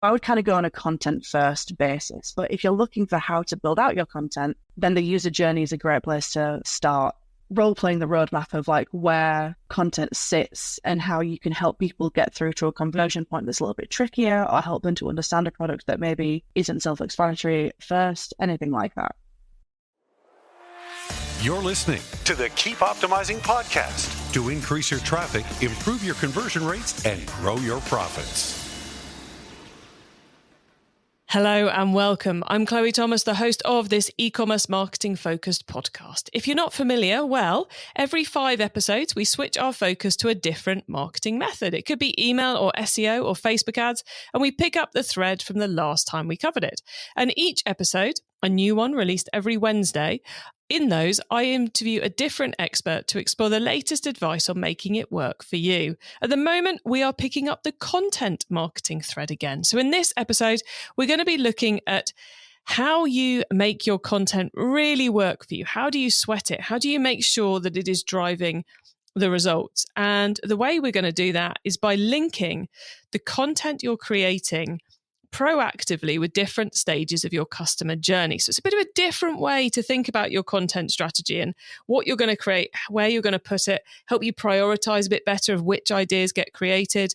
I would kind of go on a content first basis. But if you're looking for how to build out your content, then the user journey is a great place to start. Role-playing the roadmap of like where content sits and how you can help people get through to a conversion point that's a little bit trickier, or help them to understand a product that maybe isn't self-explanatory first, anything like that. You're listening to the Keep Optimizing podcast to increase your traffic, improve your conversion rates, and grow your profits. Hello and welcome. I'm Chloe Thomas, the host of this e-commerce marketing focused podcast. If you're not familiar, well, every 5 episodes, we switch our focus to a different marketing method. It could be email or SEO or Facebook ads, and we pick up the thread from the last time we covered it. And each episode, a new one released every Wednesday. In those, I interview a different expert to explore the latest advice on making it work for you. At the moment, we are picking up the content marketing thread again. So in this episode, we're going to be looking at how you make your content really work for you. How do you sweat it? How do you make sure that it is driving the results? And the way we're going to do that is by linking the content you're creating proactively with different stages of your customer journey. So it's a bit of a different way to think about your content strategy and what you're going to create, where you're going to put it, help you prioritize a bit better of which ideas get created.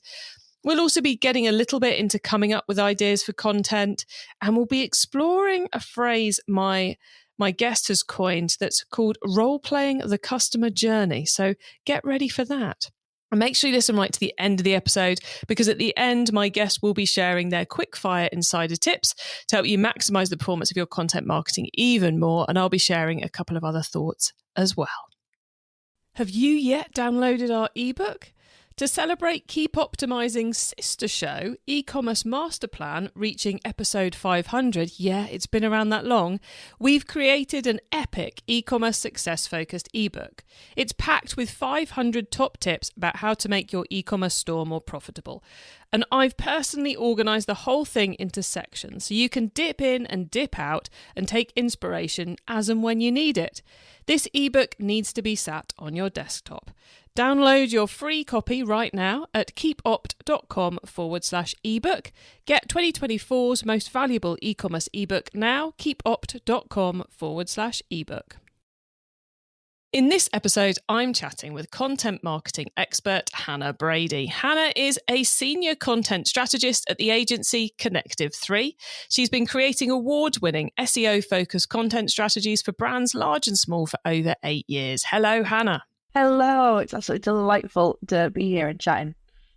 We'll also be getting a little bit into coming up with ideas for content, and we'll be exploring a phrase my guest has coined that's called role-playing the customer journey. So get ready for that. And make sure you listen right to the end of the episode, because at the end, my guest will be sharing their quick-fire insider tips to help you maximize the performance of your content marketing even more. And I'll be sharing a couple of other thoughts as well. Have you yet downloaded our ebook? To celebrate Keep Optimizing's sister show, E-Commerce Master Plan, reaching episode 500, yeah, it's been around that long, we've created an epic e-commerce success-focused ebook. It's packed with 500 top tips about how to make your e-commerce store more profitable. And I've personally organised the whole thing into sections, so you can dip in and dip out and take inspiration as and when you need it. This ebook needs to be sat on your desktop. Download your free copy right now at keepopt.com/ebook. Get 2024's most valuable e-commerce ebook now, keepopt.com/ebook. In this episode, I'm chatting with content marketing expert Hannah Brady. Hannah is a senior content strategist at the agency Connective3. She's been creating award-winning SEO-focused content strategies for brands large and small for over 8 years. Hello, Hannah. Hello, it's absolutely delightful to be here and chatting.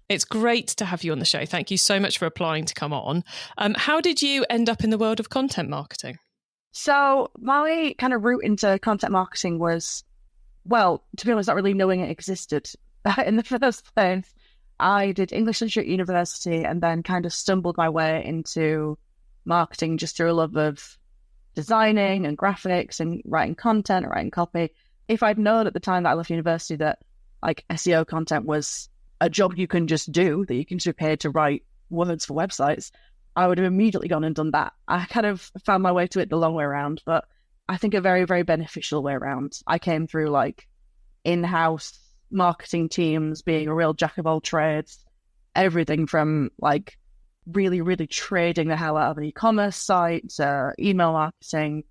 It's great to have you on the show. Thank you so much for applying to come on. How did you end up in the world of content marketing? So my kind of route into content marketing was, well, to be honest, not really knowing it existed. In the first place, I did English literature at university and then kind of stumbled my way into marketing just through a love of designing and graphics and writing content and writing copy. If I'd known at the time that I left university that like SEO content was a job you can just do, that you can just be paid to write words for websites, I would have immediately gone and done that. I kind of found my way to it the long way around, but I think a very, very beneficial way around. I came through like in-house marketing teams, being a real jack of all trades, everything from like really, really trading the hell out of an e-commerce site, email marketing,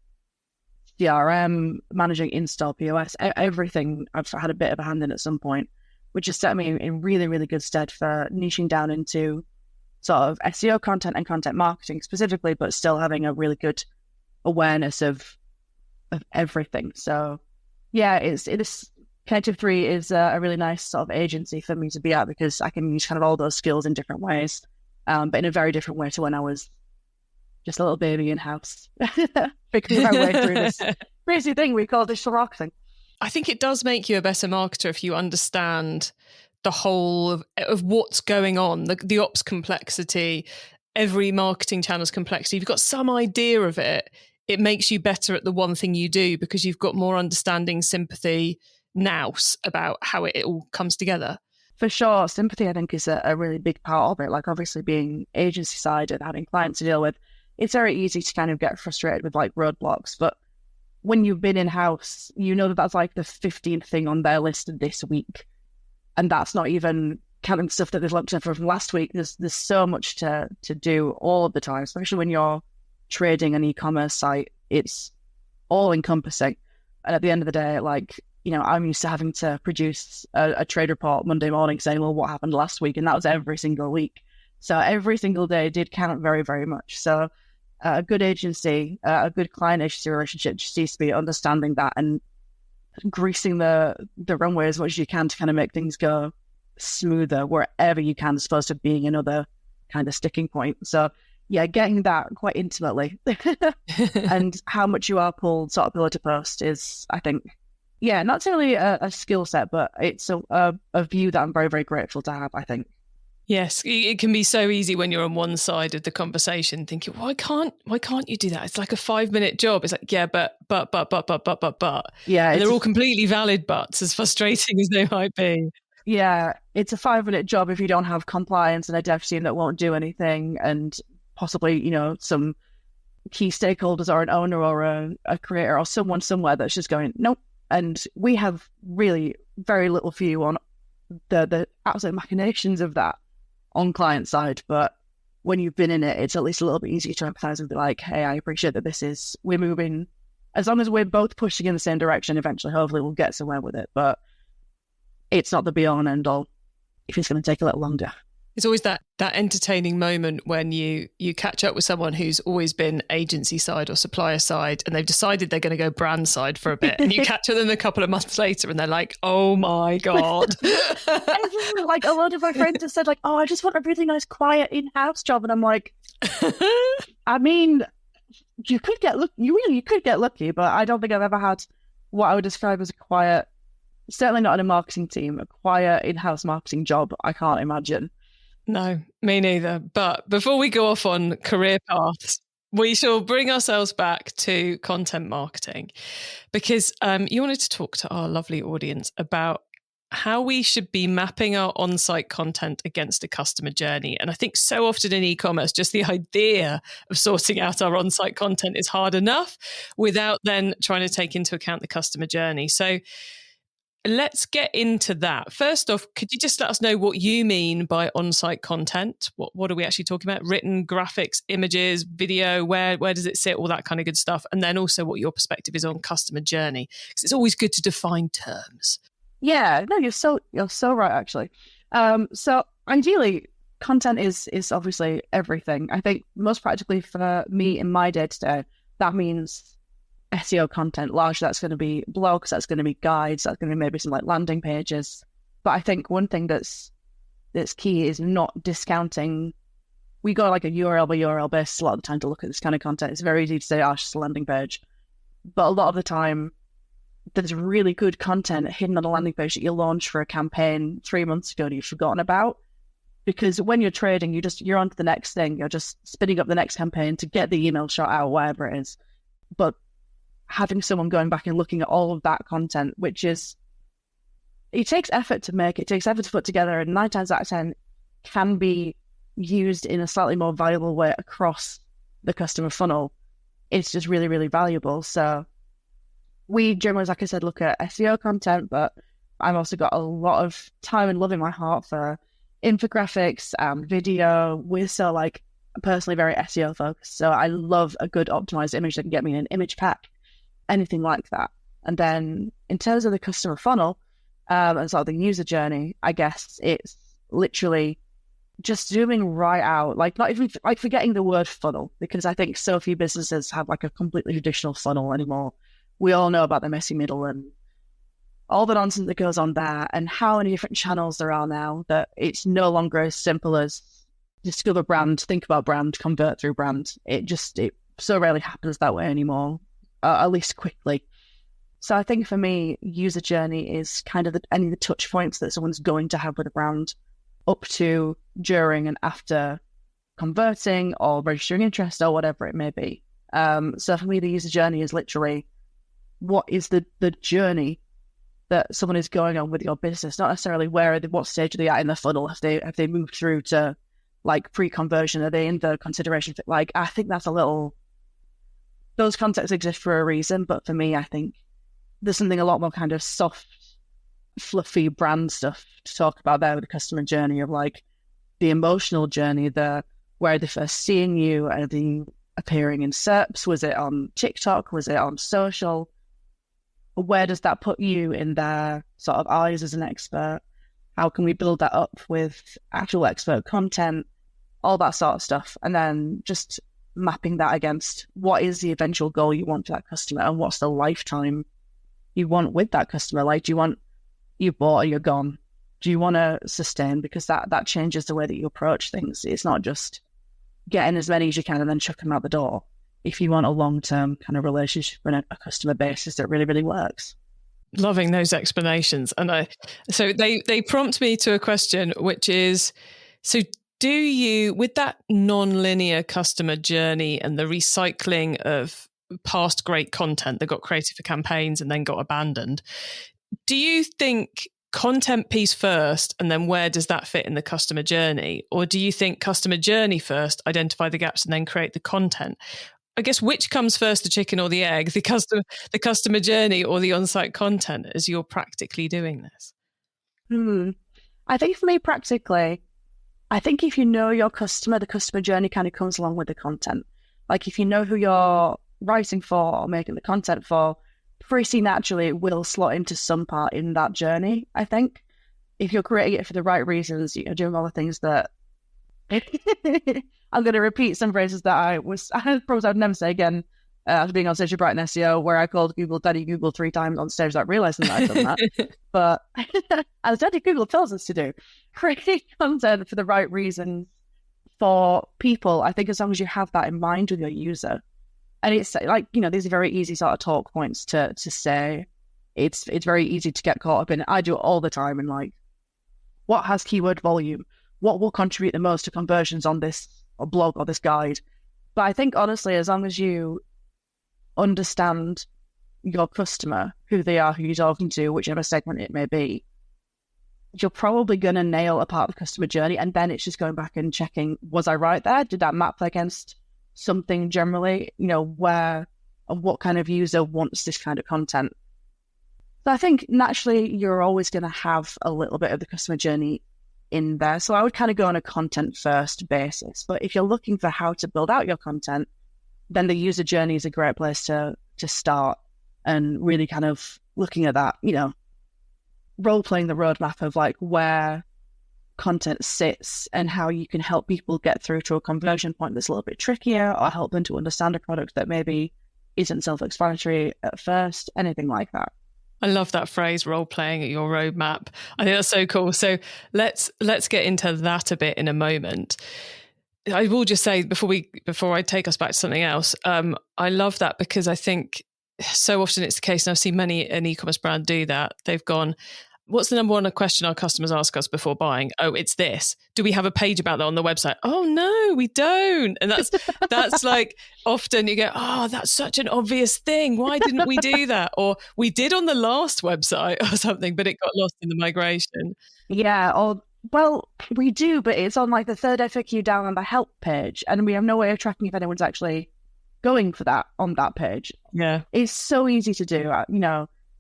CRM, managing in-store POS, everything I've had a bit of a hand in at some point, which has set me in really, really good stead for niching down into sort of SEO content and content marketing specifically, but still having a really good awareness of everything. So yeah, it is Connective3 is a really nice sort of agency for me to be at, because I can use kind of all those skills in different ways, but in a very different way to when I was just a little baby in-house, figuring my way through this crazy thing we call digital marketing. I think it does make you a better marketer if you understand the whole of what's going on, the ops complexity, every marketing channel's complexity. If you've got some idea of it, it makes you better at the one thing you do, because you've got more understanding, sympathy, nous about how it all comes together. For sure. Sympathy, I think, is a really big part of it. Like, obviously being agency side and having clients to deal with, it's very easy to kind of get frustrated with like roadblocks. But when you've been in-house, you know that that's like the 15th thing on their list this week. And that's not even counting stuff that they've looked at from last week. There's so much to do all the time, especially when you're trading an e-commerce site. It's all encompassing. And at the end of the day, like, you know, I'm used to having to produce a trade report Monday morning saying, well, what happened last week? And that was every single week. So every single day did count very, very much. So a good agency, a good client-agency relationship just needs to be understanding that and greasing the runway as much as you can to kind of make things go smoother wherever you can, as opposed to being another kind of sticking point. So yeah, getting that quite intimately and how much you are pulled sort of pillar to post is, I think, yeah, not necessarily a skill set, but it's a view that I'm very, very grateful to have, I think. Yes, it can be so easy when you're on one side of the conversation thinking, why can't you do that? It's like a 5-minute job. It's like, yeah, but. Yeah. And they're all completely valid buts, as frustrating as they might be. Yeah, it's a 5-minute job if you don't have compliance and a dev team that won't do anything, and possibly, you know, some key stakeholders or an owner or a creator or someone somewhere that's just going, nope. And we have really very little view on the absolute machinations of that on client side. But when you've been in it, it's at least a little bit easier to empathize and be like, hey, I appreciate that we're moving, as long as we're both pushing in the same direction, eventually, hopefully we'll get somewhere with it. But it's not the be all and end all if it's going to take a little longer. It's always that entertaining moment when you catch up with someone who's always been agency side or supplier side, and they've decided they're going to go brand side for a bit, and you catch them a couple of months later and they're like, oh my God. Like a lot of my friends have said like, oh, I just want a really nice quiet in-house job. And I'm like, I mean, you could get lucky, but I don't think I've ever had what I would describe as a quiet, certainly not in a marketing team, a quiet in-house marketing job. I can't imagine. No, me neither. But before we go off on career paths, we shall bring ourselves back to content marketing, because you wanted to talk to our lovely audience about how we should be mapping our on-site content against a customer journey. And I think so often in e-commerce, just the idea of sorting out our on-site content is hard enough without then trying to take into account the customer journey. So let's get into that. First off, could you just let us know what you mean by on-site content? What are we actually talking about? Written, graphics, images, video, where does it sit? All that kind of good stuff. And then also what your perspective is on customer journey, because it's always good to define terms. Yeah, no, you're so right, actually. So ideally, content is obviously everything. I think most practically for me in my day-to-day, that means SEO content. Largely that's going to be blogs, that's going to be guides, that's going to be maybe some like landing pages. But I think one thing that's key is not discounting. We go like a URL by URL basis a lot of the time to look at this kind of content. It's very easy to say, oh, it's just a landing page. But a lot of the time, there's really good content hidden on a landing page that you launched for a campaign 3 months ago and you've forgotten about. Because when you're trading, you're on to the next thing. You're just spinning up the next campaign to get the email shot out, whatever it is. But having someone going back and looking at all of that content, which is, it takes effort to make, it takes effort to put together, and 9 times out of 10 can be used in a slightly more valuable way across the customer funnel. It's just really, really valuable. So we generally, like I said, look at SEO content, but I've also got a lot of time and love in my heart for infographics, video. We're so like personally very SEO focused. So I love a good optimized image that can get me an image pack, anything like that. And then in terms of the customer funnel and sort of the user journey, I guess it's literally just zooming right out, like not even like forgetting the word funnel, because I think so few businesses have like a completely traditional funnel anymore. We all know about the messy middle and all the nonsense that goes on there, and how many different channels there are now that it's no longer as simple as discover brand, think about brand, convert through brand. It so rarely happens that way anymore, at least quickly. So I think for me, user journey is kind of any of the touch points that someone's going to have with a brand up to, during, and after converting or registering interest or whatever it may be. So for me, the user journey is literally what is the journey that someone is going on with your business, not necessarily what stage are they at in the funnel. Have they moved through to like pre-conversion? Are they in the consideration? Like, I think that's those contexts exist for a reason, but for me, I think there's something a lot more kind of soft fluffy brand stuff to talk about there with the customer journey of like the emotional journey, where are they first seeing you? Are they appearing in SERPs? Was it on TikTok? Was it on social? Where does that put you in their sort of eyes as an expert? How can we build that up with actual expert content, all that sort of stuff? And then just mapping that against what is the eventual goal you want for that customer and what's the lifetime you want with that customer. Like, do you want, you bought or you're gone? Do you want to sustain? Because that changes the way that you approach things. It's not just getting as many as you can and then chuck them out the door. If you want a long-term kind of relationship and a customer basis that really, really works. Loving those explanations. And so they prompt me to a question, which is, so do you, with that non-linear customer journey and the recycling of past great content that got created for campaigns and then got abandoned, do you think content piece first and then where does that fit in the customer journey? Or do you think customer journey first, identify the gaps and then create the content? I guess which comes first, the chicken or the egg, the customer journey or the on-site content as you're practically doing this? I think for me, practically, I think if you know your customer, the customer journey kind of comes along with the content. Like if you know who you're writing for or making the content for, pretty naturally it will slot into some part in that journey, I think. If you're creating it for the right reasons, you're doing all the things that... I'm going to repeat some phrases that I probably would never say again after being on stage with Brighton SEO, where I called Google Daddy Google 3 times on stage without realising that I'd done that. But as Daddy Google tells us to do, create content for the right reasons for people. I think as long as you have that in mind with your user, and it's like, these are very easy sort of talk points to say. It's very easy to get caught up in. I do it all the time. And like, what has keyword volume? What will contribute the most to conversions on this blog or this guide? But I think honestly, as long as you understand your customer, who they are, who you're talking to, whichever segment it may be, you're probably going to nail a part of the customer journey. And then it's just going back and checking, was I right there? Did that map against something generally, where and what kind of user wants this kind of content? So I think naturally you're always going to have a little bit of the customer journey in there. So I would kind of go on a content first basis. But if you're looking for how to build out your content, then the user journey is a great place to start and really kind of looking at that, role playing the roadmap of like where content sits and how you can help people get through to a conversion point that's a little bit trickier, or help them to understand a product that maybe isn't self-explanatory at first, anything like that. I love that phrase, role playing at your roadmap. I think that's so cool. So let's get into that a bit in a moment. I will just say before I take us back to something else, I love that because I think so often it's the case, and I've seen many an e-commerce brand do that. They've gone, what's the number one question our customers ask us before buying? Oh, it's this. Do we have a page about that on the website? Oh no, we don't. And that's like often you go, oh, that's such an obvious thing. Why didn't we do that? Or we did on the last website or something, but it got lost in the migration. Yeah. Or well, we do, but it's on like the third FAQ down on the help page, and we have no way of tracking if anyone's actually going for that on that page. Yeah. It's so easy to do.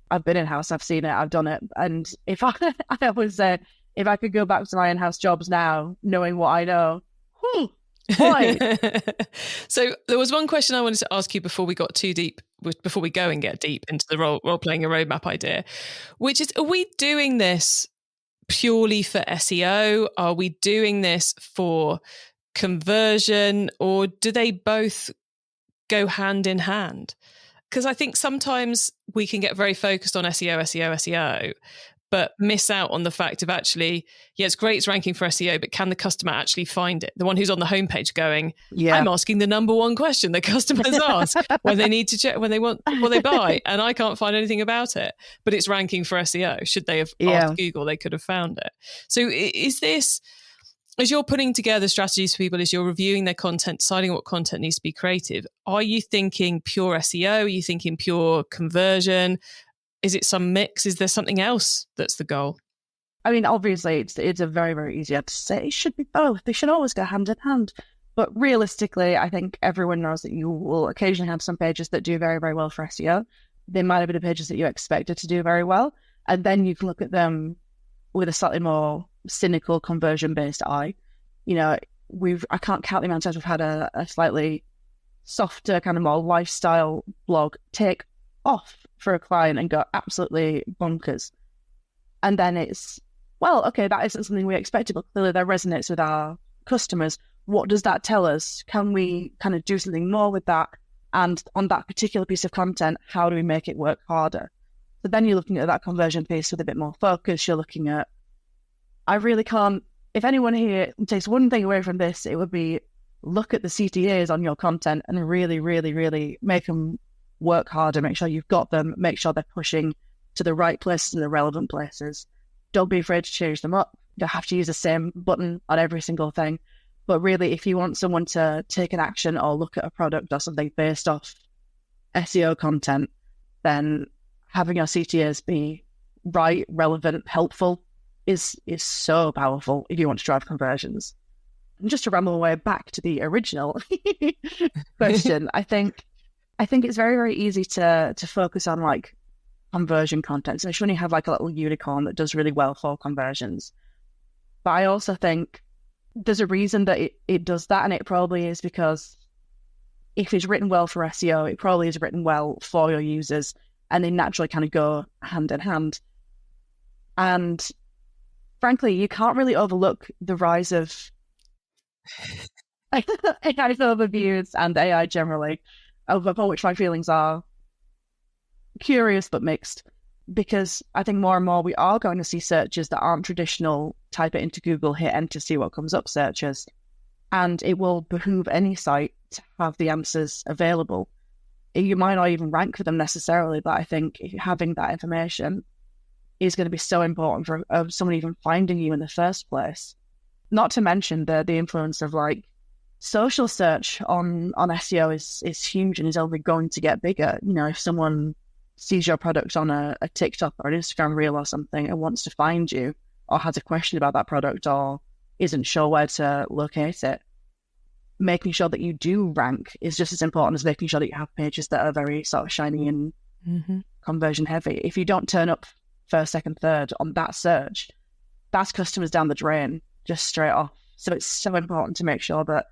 I've been in-house, I've seen it, I've done it. And if I always say, if I could go back to my in-house jobs now, knowing what I know, boy. So there was one question I wanted to ask you before we got too deep, before we go and get deep into the role-playing a roadmap idea, which is, are we doing this purely for SEO? Are we doing this for conversion? Or do they both go hand in hand? Because I think sometimes we can get very focused on SEO, but miss out on the fact of actually, yeah, it's great, it's ranking for SEO, but can the customer actually find it? The one who's on the homepage going, yeah, I'm asking the number one question that customers ask when they need to check, when they want, what they buy, and I can't find anything about it, but it's ranking for SEO. Should they have asked Google, they could have found it. So is this, as you're putting together strategies for people, as you're reviewing their content, deciding what content needs to be creative, are you thinking pure SEO? Are you thinking pure conversion? Is it some mix? Is there something else that's the goal? I mean, obviously, it's a very, very easy answer to say. It should be both. They should always go hand in hand. But realistically, I think everyone knows that you will occasionally have some pages that do very, very well for SEO. They might have been the pages that you expected to do very well. And then you can look at them with a slightly more cynical conversion-based eye. I can't count the amount of times we've had a slightly softer, kind of more lifestyle blog take off for a client and go absolutely bonkers. And then it's, well, okay, that isn't something we expected, but clearly that resonates with our customers. What does that tell us? Can we kind of do something more with that? And on that particular piece of content, how do we make it work harder? So then you're looking at that conversion piece with a bit more focus. You're looking at, I really can't, if anyone here takes one thing away from this, it would be look at the CTAs on your content and really, really, really make them work harder. Make sure you've got them. Make sure they're pushing to the right places and the relevant places. Don't be afraid to change them up. You don't have to use the same button on every single thing. But really, if you want someone to take an action or look at a product or something based off SEO content, then having your CTAs be right, relevant, helpful is so powerful if you want to drive conversions. And just to ramble away back to the original question, I think it's very, very easy to focus on like conversion content, especially when you have like a little unicorn that does really well for conversions. But I also think there's a reason that it does that, and it probably is because if it's written well for SEO, it probably is written well for your users, and they naturally kind of go hand in hand. And frankly, you can't really overlook the rise of AI overviews and AI generally, upon which my feelings are curious but mixed, because I think more and more we are going to see searches that aren't traditional, type it into Google, hit enter, see what comes up searches. And it will behoove any site to have the answers available. You might not even rank for them necessarily, but I think having that information is going to be so important for someone even finding you in the first place. Not to mention the influence of like social search on SEO is huge and is only going to get bigger. If someone sees your product on a TikTok or an Instagram reel or something and wants to find you or has a question about that product or isn't sure where to locate it, making sure that you do rank is just as important as making sure that you have pages that are very sort of shiny and conversion heavy. If you don't turn up first, second, third on that search, that's customers down the drain, just straight off. So it's so important to make sure that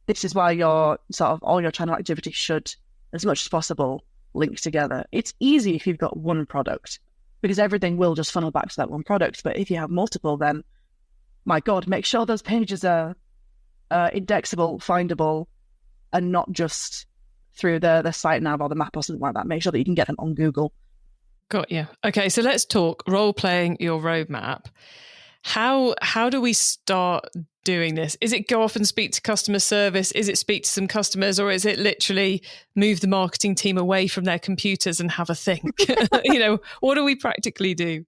this is why your sort of all your channel activity should, as much as possible, link together. It's easy if you've got one product because everything will just funnel back to that one product. But if you have multiple, then my God, make sure those pages are indexable, findable, and not just through the site nav or the map or something like that. Make sure that you can get them on Google. Got you. Okay, so let's talk role-playing your roadmap. How do we start doing this? Is it go off and speak to customer service? Is it speak to some customers? Or is it literally move the marketing team away from their computers and have a think? What do we practically do?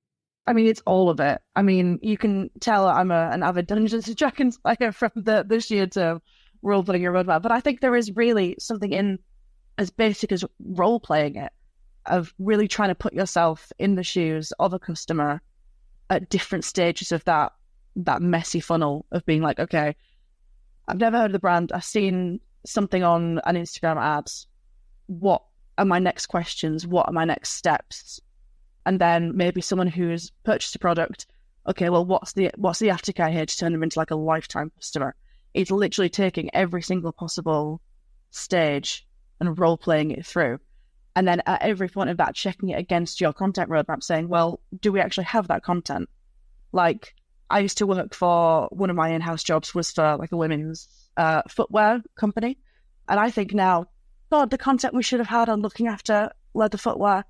I mean, it's all of it. I mean, you can tell I'm an avid Dungeons and Dragons player from this year to role-playing your roadmap. But I think there is really something in as basic as role-playing it, of really trying to put yourself in the shoes of a customer at different stages of that messy funnel of being like, okay, I've never heard of the brand. I've seen something on an Instagram ad. What are my next questions? What are my next steps? And then maybe someone who's purchased a product, okay, well, what's the aftercare here to turn them into like a lifetime customer? It's literally taking every single possible stage and role-playing it through. And then at every point of that, checking it against your content roadmap, saying, well, do we actually have that content? Like, I used to work for, one of my in-house jobs was for like a women's footwear company. And I think now, God, the content we should have had on looking after leather footwear.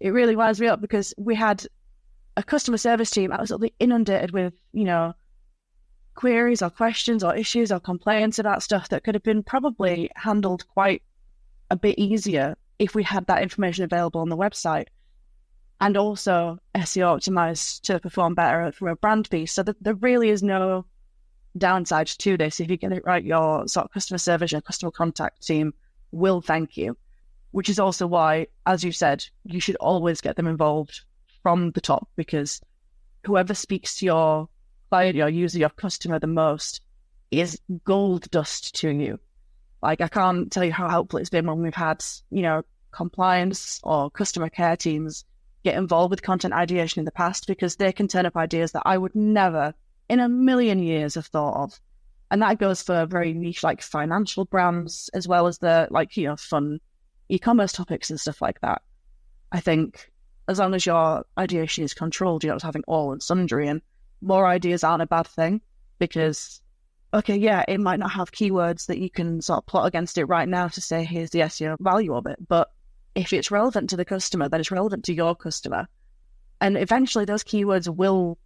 It really winds me up because we had a customer service team absolutely inundated with, queries or questions or issues or complaints about stuff that could have been probably handled quite a bit easier if we had that information available on the website, and also SEO optimized to perform better from a brand piece. So there really is no downside to this. If you get it right, your sort of customer service, your customer contact team will thank you, which is also why, as you said, you should always get them involved from the top, because whoever speaks to your client, your user, your customer the most is gold dust to you. Like, I can't tell you how helpful it's been when we've had, compliance or customer care teams get involved with content ideation in the past, because they can turn up ideas that I would never in a million years have thought of. And that goes for very niche, like financial brands, as well as the fun e-commerce topics and stuff like that. I think as long as your ideation is controlled, you're not having all and sundry, and more ideas aren't a bad thing, because, okay, yeah, it might not have keywords that you can sort of plot against it right now to say, here's the SEO value of it. But if it's relevant to the customer, then it's relevant to your customer. And eventually those keywords will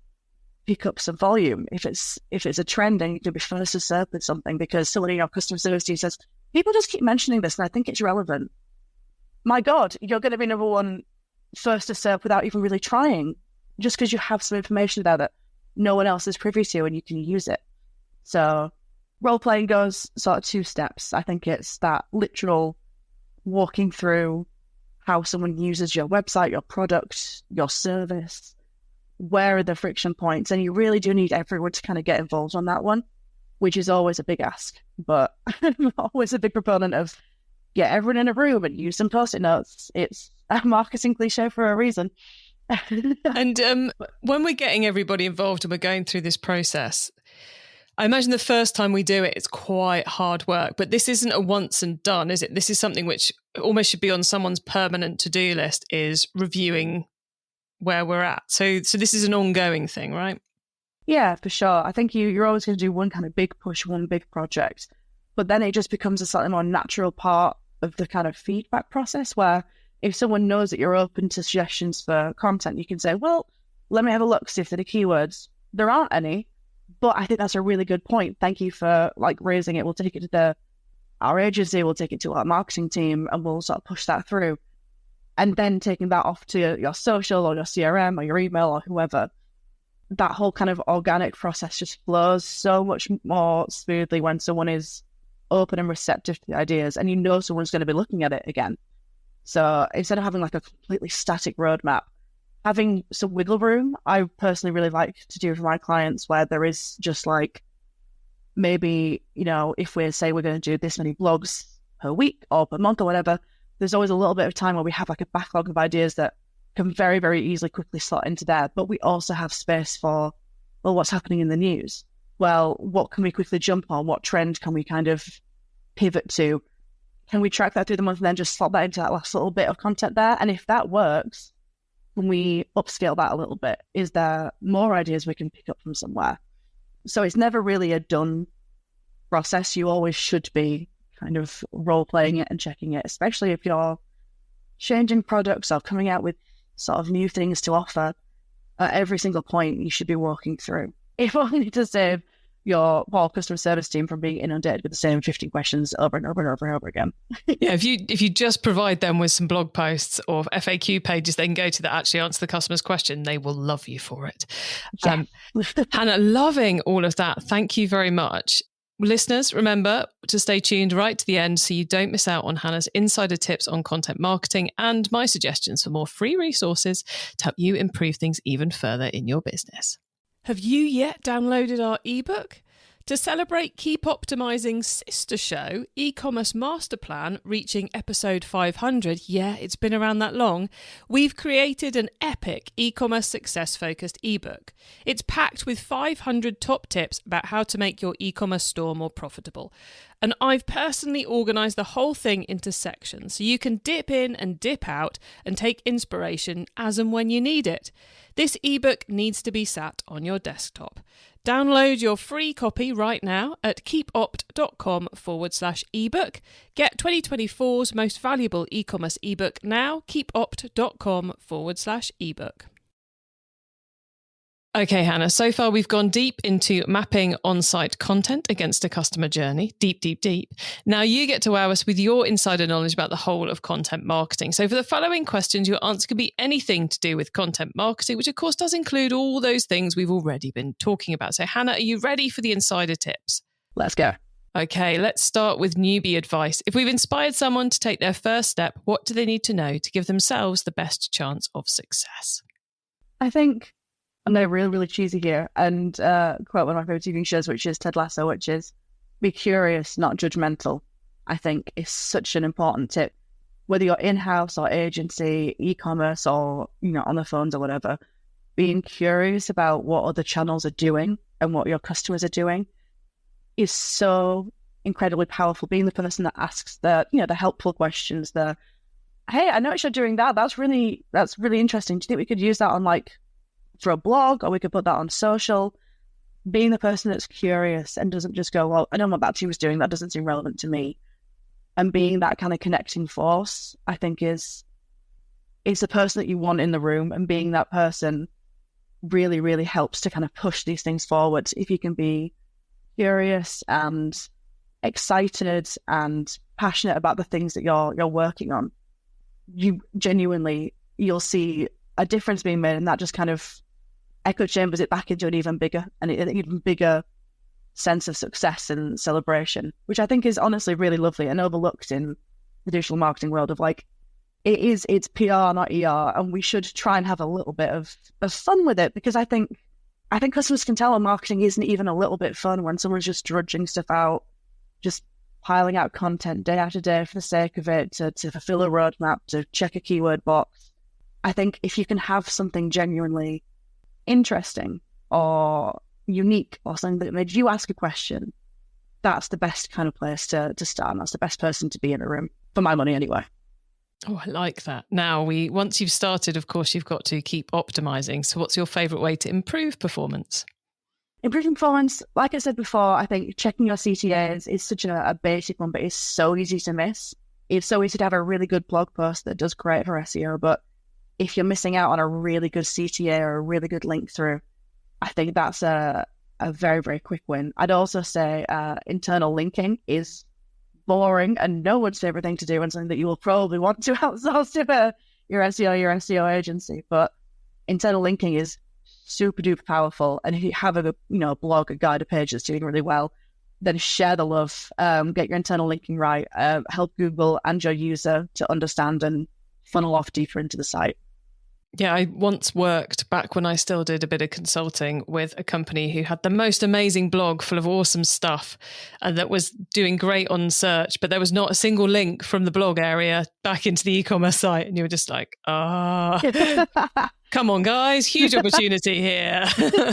pick up some volume. If it's a trend, and you can be first to serve with something because someone in your customer service team says, people just keep mentioning this and I think it's relevant. My God, you're going to be number one first to serve without even really trying, just because you have some information there that no one else is privy to and you can use it. So role-playing goes sort of 2 steps. I think it's that literal walking through how someone uses your website, your product, your service. Where are the friction points? And you really do need everyone to kind of get involved on that one, which is always a big ask. But I'm always a big proponent of get everyone in a room and use some Post-it notes. It's a marketing cliche for a reason. And when we're getting everybody involved and we're going through this process, I imagine the first time we do it, it's quite hard work. But this isn't a once and done, is it? This is something which almost should be on someone's permanent to-do list, is reviewing where we're at. So this is an ongoing thing, right? Yeah, for sure. I think you're always going to do one kind of big push, one big project. But then it just becomes a slightly more natural part of the kind of feedback process, where if someone knows that you're open to suggestions for content, you can say, well, let me have a look, see if there are keywords. There aren't any, but I think that's a really good point. Thank you for raising it. We'll take it to our agency, we'll take it to our marketing team, and we'll sort of push that through. And then taking that off to your social or your CRM or your email or whoever, that whole kind of organic process just flows so much more smoothly when someone is open and receptive to the ideas, and you know someone's going to be looking at it again. So instead of having a completely static roadmap, having some wiggle room, I personally really like to do for my clients, where there is just maybe, if we say we're going to do this many blogs per week or per month or whatever, there's always a little bit of time where we have a backlog of ideas that can very, very easily quickly slot into there. But we also have space for, well, what's happening in the news? Well, what can we quickly jump on? What trend can we kind of pivot to? Can we track that through the month and then just slot that into that last little bit of content there? And if that works, when we upscale that a little bit, is there more ideas we can pick up from somewhere? So it's never really a done process. You always should be kind of role-playing it and checking it, especially if you're changing products or coming out with sort of new things to offer. At every single point, you should be walking through. If only to save your whole customer service team from being inundated with the same 50 questions over and over and over and over again. Yeah, if you just provide them with some blog posts or FAQ pages they can go to that actually answer the customer's question, they will love you for it. Yeah. Hannah, loving all of that. Thank you very much. Listeners, remember to stay tuned right to the end so you don't miss out on Hannah's insider tips on content marketing and my suggestions for more free resources to help you improve things even further in your business. Have you yet downloaded our ebook? To celebrate Keep Optimizing's sister show, E-commerce Master Plan, reaching episode 500, yeah, it's been around that long, we've created an epic e-commerce success-focused ebook. It's packed with 500 top tips about how to make your e-commerce store more profitable. And I've personally organised the whole thing into sections, so you can dip in and dip out and take inspiration as and when you need it. This ebook needs to be sat on your desktop. Download your free copy right now at keepopt.com/ebook. Get 2024's most valuable e-commerce ebook now, keepopt.com/ebook. Okay, Hannah, so far we've gone deep into mapping on-site content against a customer journey. Deep, deep, deep. Now you get to wow us with your insider knowledge about the whole of content marketing. So for the following questions, your answer could be anything to do with content marketing, which of course does include all those things we've already been talking about. So Hannah, are you ready for the insider tips? Let's go. Okay, let's start with newbie advice. If we've inspired someone to take their first step, what do they need to know to give themselves the best chance of success? I think I'm going really, really cheesy here and quote one of my favorite TV shows, which is Ted Lasso, which is be curious, not judgmental. I think is such an important tip. whether you're in-house or agency, e-commerce, or, on the phones or whatever, being curious about what other channels are doing and what your customers are doing is so incredibly powerful. Being the person that asks the helpful questions, hey, I noticed you're doing that. That's really interesting. Do you think we could use that on for a blog, or we could put that on social? Being the person that's curious and doesn't just go, well, I know what that team was doing. That doesn't seem relevant to me. And being that kind of connecting force, I think is the person that you want in the room. And being that person really, really helps to kind of push these things forward. If you can be curious and excited and passionate about the things that you're working on, you'll see a difference being made, and that just kind of echo chambers it back into an even bigger sense of success and celebration, which I think is honestly really lovely and overlooked in the digital marketing world of it's PR, not ER, and we should try and have a little bit of fun with it, because I think customers can tell when marketing isn't even a little bit fun when someone's just drudging stuff out, just piling out content day after day for the sake of it, to fulfill a roadmap, to check a keyword box. I think if you can have something genuinely interesting or unique, or something that made you ask a question, that's the best kind of place to start, and that's the best person to be in a room, for my money anyway. Oh, I like that. Now, once you've started, of course, you've got to keep optimizing. So what's your favorite way to improve performance? Improving performance, like I said before, I think checking your CTAs is such a basic one, but it's so easy to miss. It's so easy to have a really good blog post that does great for SEO, but if you're missing out on a really good CTA or a really good link through, I think that's a very, very quick win. I'd also say internal linking is boring and no one's favorite thing to do, and something that you will probably want to outsource to your SEO agency. But internal linking is super duper powerful. And if you have a blog, a guide, a page that's doing really well, then share the love, get your internal linking right, help Google and your user to understand and funnel off deeper into the site. Yeah, I once worked, back when I still did a bit of consulting, with a company who had the most amazing blog full of awesome stuff and that was doing great on search, but there was not a single link from the blog area back into the e-commerce site. And you were just like, come on, guys, huge opportunity here.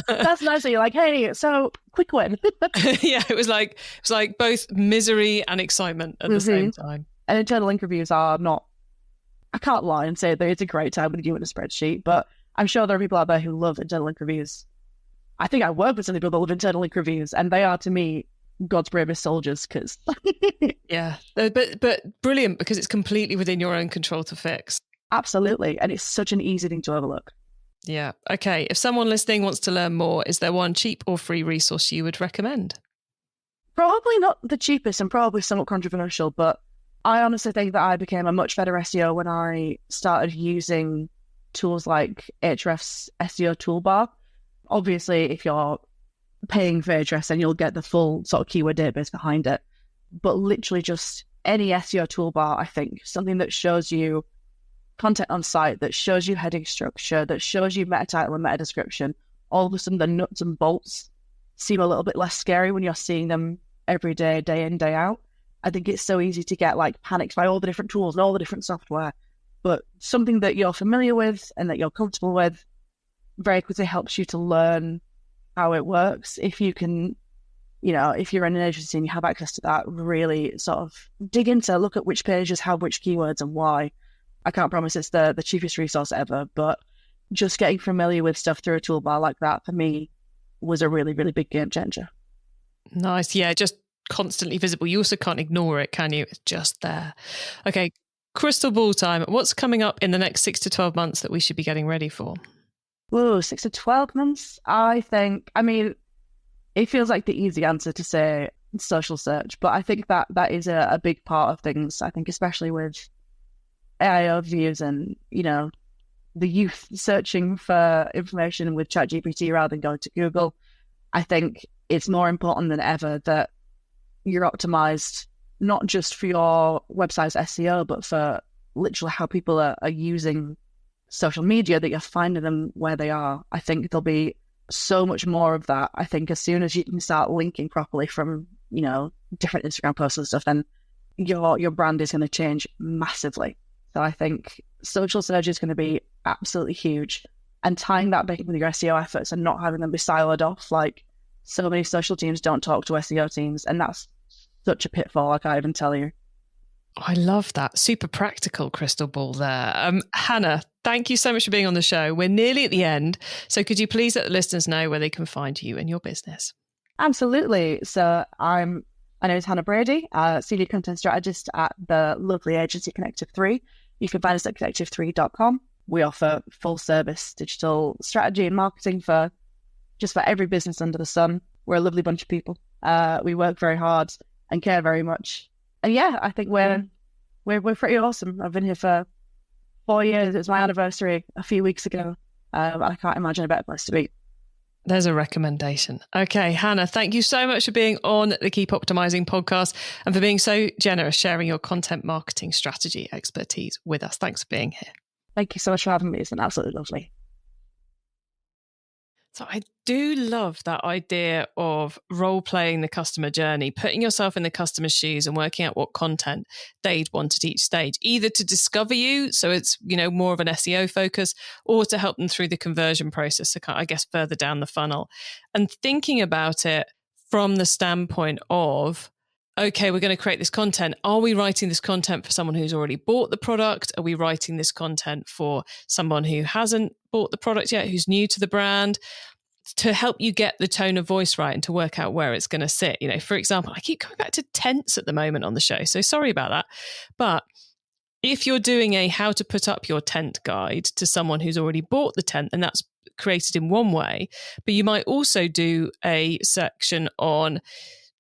That's nice. You're like, hey, so quick win. Yeah, it was like both misery and excitement at the same time. And internal link reviews are not, I can't lie and say that it's a great time when you do it in a spreadsheet, but I'm sure there are people out there who love internal link reviews. I think I work with some people that love internal link reviews, and they are, to me, God's bravest soldiers, because... Yeah, but brilliant, because it's completely within your own control to fix. Absolutely, and it's such an easy thing to overlook. Yeah. Okay, if someone listening wants to learn more, is there one cheap or free resource you would recommend? Probably not the cheapest and probably somewhat controversial, but I honestly think that I became a much better SEO when I started using tools like Ahrefs' SEO toolbar. Obviously, if you're paying for Ahrefs, then you'll get the full sort of keyword database behind it. But literally just any SEO toolbar, I think, something that shows you content on site, that shows you heading structure, that shows you meta title and meta description, all of a sudden the nuts and bolts seem a little bit less scary when you're seeing them every day, day in, day out. I think it's so easy to get panicked by all the different tools and all the different software, but something that you're familiar with and that you're comfortable with very quickly helps you to learn how it works. If you can, if you're in an agency and you have access to that, really sort of dig into, look at which pages have which keywords and why. I can't promise it's the cheapest resource ever, but just getting familiar with stuff through a toolbar like that for me was a really, really big game changer. Nice. Yeah, just constantly visible. You also can't ignore it, can you? It's just there. Okay, crystal ball time. What's coming up in the next 6 to 12 months that we should be getting ready for? Whoa, 6 to 12 months? It feels like the easy answer to say social search, but I think that is a big part of things. I think especially with AI overviews and, the youth searching for information with ChatGPT rather than going to Google, I think it's more important than ever that you're optimized not just for your website's SEO, but for literally how people are using social media, that you're finding them where they are. I think there'll be so much more of that. I think as soon as you can start linking properly from, different Instagram posts and stuff, then your brand is going to change massively. So I think social synergy is going to be absolutely huge. And tying that back with your SEO efforts and not having them be siloed off, like so many social teams don't talk to SEO teams, and that's such a pitfall, I can't even tell you. I love that. Super practical crystal ball there. Hannah, thank you so much for being on the show. We're nearly at the end. So could you please let the listeners know where they can find you and your business? Absolutely. So my name is Hannah Brady, Senior Content Strategist at the lovely agency Connective3. You can find us at connective3.com. We offer full service digital strategy and marketing for every business under the sun. We're a lovely bunch of people. We work very hard and care very much. And yeah, I think we're pretty awesome. I've been here for 4 years. It was my anniversary a few weeks ago. I can't imagine a better place to be. There's a recommendation. Okay, Hannah, thank you so much for being on the Keep Optimizing podcast and for being so generous sharing your content marketing strategy expertise with us. Thanks for being here. Thank you so much for having me. It's been absolutely lovely. So I do love that idea of role-playing the customer journey, putting yourself in the customer's shoes and working out what content they'd want at each stage, either to discover you, so it's, more of an SEO focus, or to help them through the conversion process, so I guess further down the funnel. And thinking about it from the standpoint of, okay, we're going to create this content. Are we writing this content for someone who's already bought the product? Are we writing this content for someone who hasn't bought the product yet, who's new to the brand? To help you get the tone of voice right and to work out where it's going to sit. For example, I keep coming back to tents at the moment on the show, so sorry about that. But if you're doing a how to put up your tent guide to someone who's already bought the tent, then that's created in one way. But you might also do a section on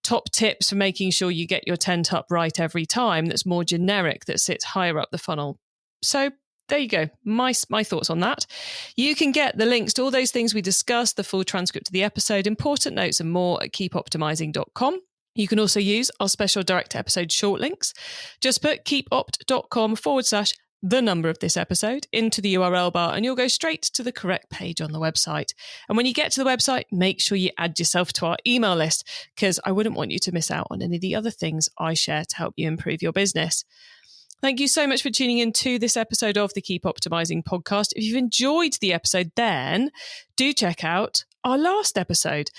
top tips for making sure you get your tent up right every time that's more generic, that sits higher up the funnel. So there you go. My thoughts on that. You can get the links to all those things we discussed, the full transcript of the episode, important notes and more at keepoptimizing.com. You can also use our special direct episode short links. Just put keepopt.com/the number of this episode into the URL bar and you'll go straight to the correct page on the website. And when you get to the website, make sure you add yourself to our email list, because I wouldn't want you to miss out on any of the other things I share to help you improve your business. Thank you so much for tuning in to this episode of the Keep Optimizing podcast. If you've enjoyed the episode, then do check out our last episode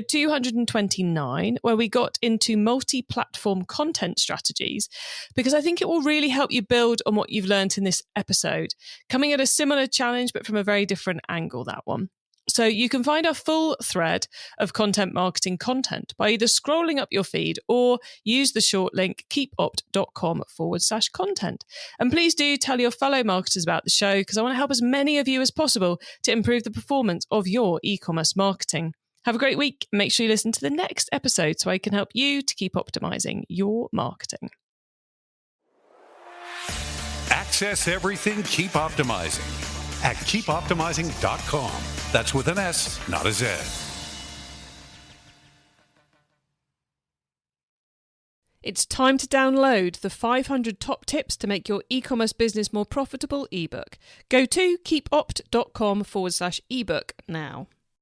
229, where we got into multi-platform content strategies, because I think it will really help you build on what you've learned in this episode, coming at a similar challenge, but from a very different angle, that one. So you can find our full thread of content marketing content by either scrolling up your feed or use the short link keepopt.com/content. And please do tell your fellow marketers about the show, because I want to help as many of you as possible to improve the performance of your e-commerce marketing. Have a great week. Make sure you listen to the next episode so I can help you to keep optimizing your marketing. Access everything Keep Optimizing at keepoptimizing.com. That's with an S, not a Z. It's time to download the 500 top tips to make your e-commerce business more profitable ebook. Go to keepopt.com/ebook now.